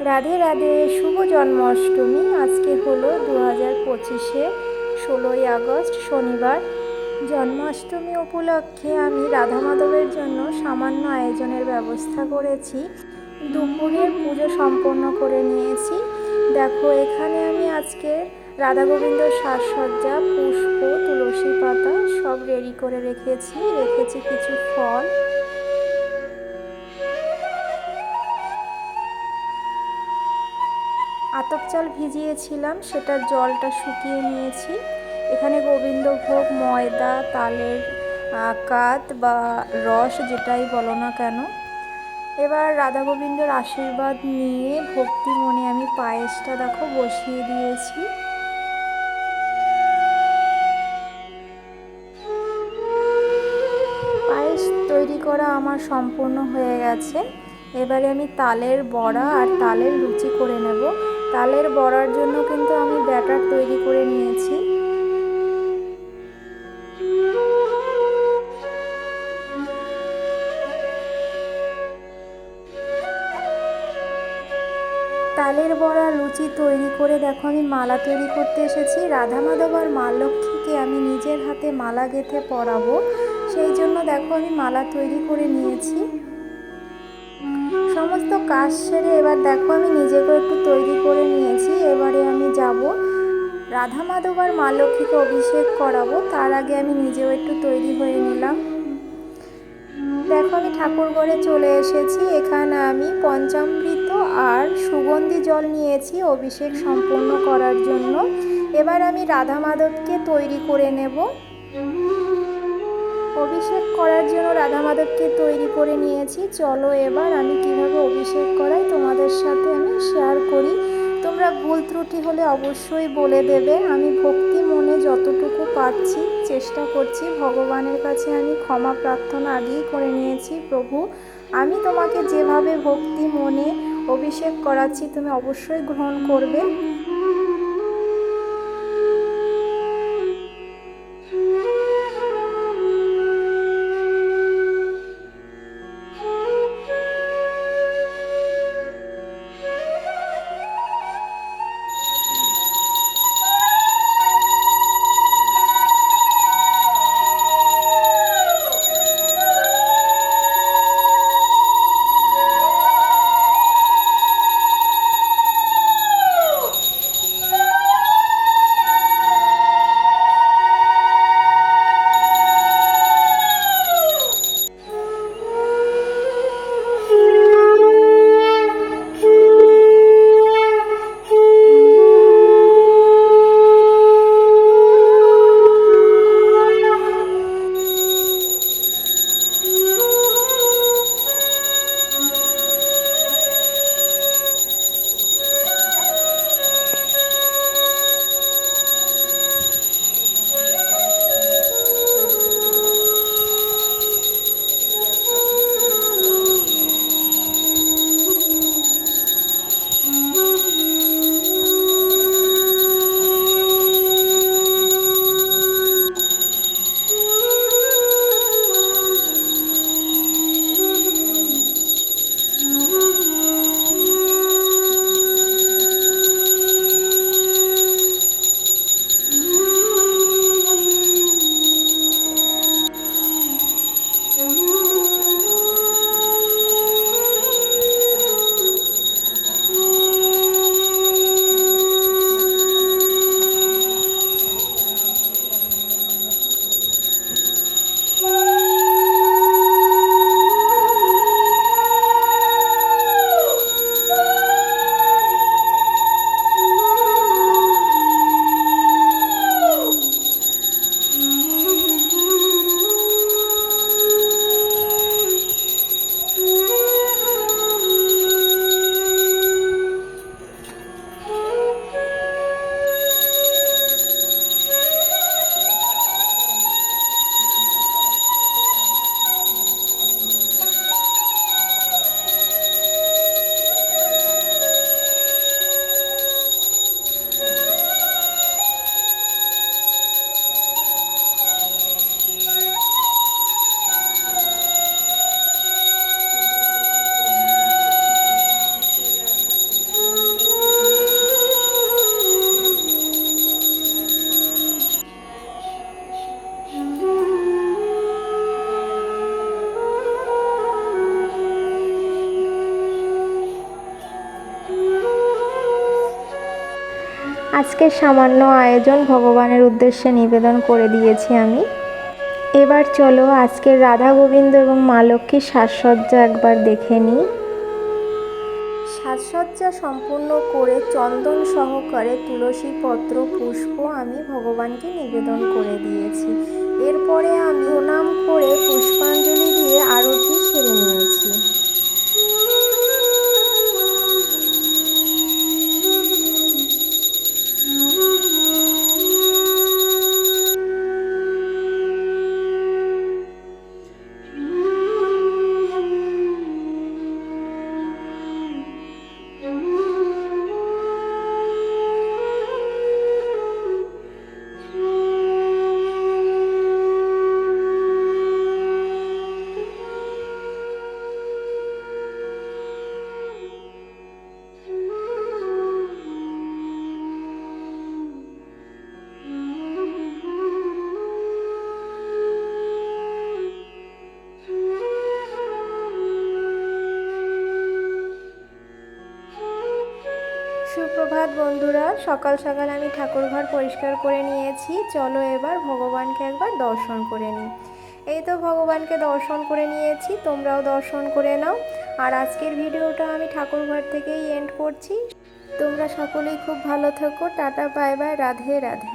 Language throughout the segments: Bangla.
রাধে রাধে, শুভ জন্মাষ্টমী। আজকে হলো 2025-এ 16ই আগস্ট শনিবার। জন্মাষ্টমী উপলক্ষে আমি রাধা মাধবের জন্য সামান্য আয়োজনের ব্যবস্থা করেছি। দুপুরের পুজো সম্পন্ন করে নিয়েছি। দেখো, এখানে আমি আজকে রাধা গোবিন্দ সাজসজ্জা, পুষ্প, তুলসী পাতা সব রেডি করে রেখেছি কিছু ফল। আতপ চাল ভিজিয়েছিলাম, সেটার জলটা শুকিয়ে নিয়েছি। এখানে গোবিন্দভোগ, ময়দা, তালের কাত বা রস, যেটাই বলো না কেন। এবার রাধা গোবিন্দর আশীর্বাদ নিয়ে ভক্তি মনে আমি পায়েসটা দেখো বসিয়ে দিয়েছি। পায়েস তৈরি করা আমার সম্পূর্ণ হয়ে গেছে। এবারে আমি তালের বড়া আর তালের লুচি করে নেব। তালের বড়ার জন্য কিন্তু আমি ব্যাটার তৈরি করে নিয়েছি। তালের বড়া লুচি তৈরি করে দেখো আমি মালা তৈরি করতে এসেছি। রাধা মাধব আর মা লক্ষ্মীকে আমি নিজের হাতে মালা গেঁথে পরাবো, সেই জন্য দেখো আমি মালা তৈরি করে নিয়েছি। সমস্ত কাজ সেরে এবার দেখো আমি নিজেকে একটু তৈরি করে নিয়েছি। এবারে আমি যাব রাধা মাধব আর মা লক্ষ্মীকে অভিষেক করাবো, তার আগে আমি নিজেও একটু তৈরি হয়ে নিলাম। দেখো আমি ঠাকুর ঘরে চলে এসেছি। এখানে আমি পঞ্চামৃত আর সুগন্ধি জল নিয়েছি অভিষেক সম্পন্ন করার জন্য। এবার আমি রাধা মাধবকে তৈরি করে নেব। অভিষেক করার জন্য রাধা মাধবকে তৈরি করে নিয়েছি। চলো এবার আমি কিভাবে অভিষেক করাই তোমাদের সাথে আমি শেয়ার করি। তোমরা ভুল ত্রুটি হলে অবশ্যই বলে দেবে। আমি ভক্তি মনে যতটুকু পারছি চেষ্টা করছি। ভগবানের কাছে আমি ক্ষমা প্রার্থনা আগেই করে নিয়েছি। প্রভু, আমি তোমাকে যেভাবে ভক্তি মনে অভিষেক করাচ্ছি তুমি অবশ্যই গ্রহণ করবে। আজকে সামান্য আয়োজন ভগবানের উদ্দেশ্যে নিবেদন করে দিয়েছি আমি। এবার চলো আজকের রাধা গোবিন্দ এবং মা লক্ষ্মীর সাজসজ্জা একবার দেখে নিই। সাজসজ্জা সম্পূর্ণ করে চন্দন সহকারে তুলসী পত্র পুষ্প আমি ভগবানকে নিবেদন করে দিয়েছি। এরপরে আমি প্রণাম করে পুষ্পাঞ্জলি দিয়ে আরতি সেরে নিয়েছি। সুপ্রভাত বন্ধুরা, সকাল সকাল আমি ঠাকুরঘর পরিষ্কার করে নিয়েছি। চলো এবার ভগবানকে একবার দর্শন করে নিই। এই তো ভগবানকে দর্শন করে নিয়েছি, তোমরাও দর্শন করে নাও। আর আজকের ভিডিওটা আমি ঠাকুরঘর থেকেই এন্ড করছি। তোমরা সকলেই খুব ভালো থেকো। Tata, bye bye, Radhe Radhe.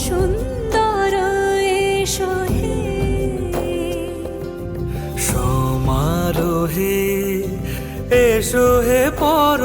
সুন্দর এসো হে সমারোহে, এসো হে পর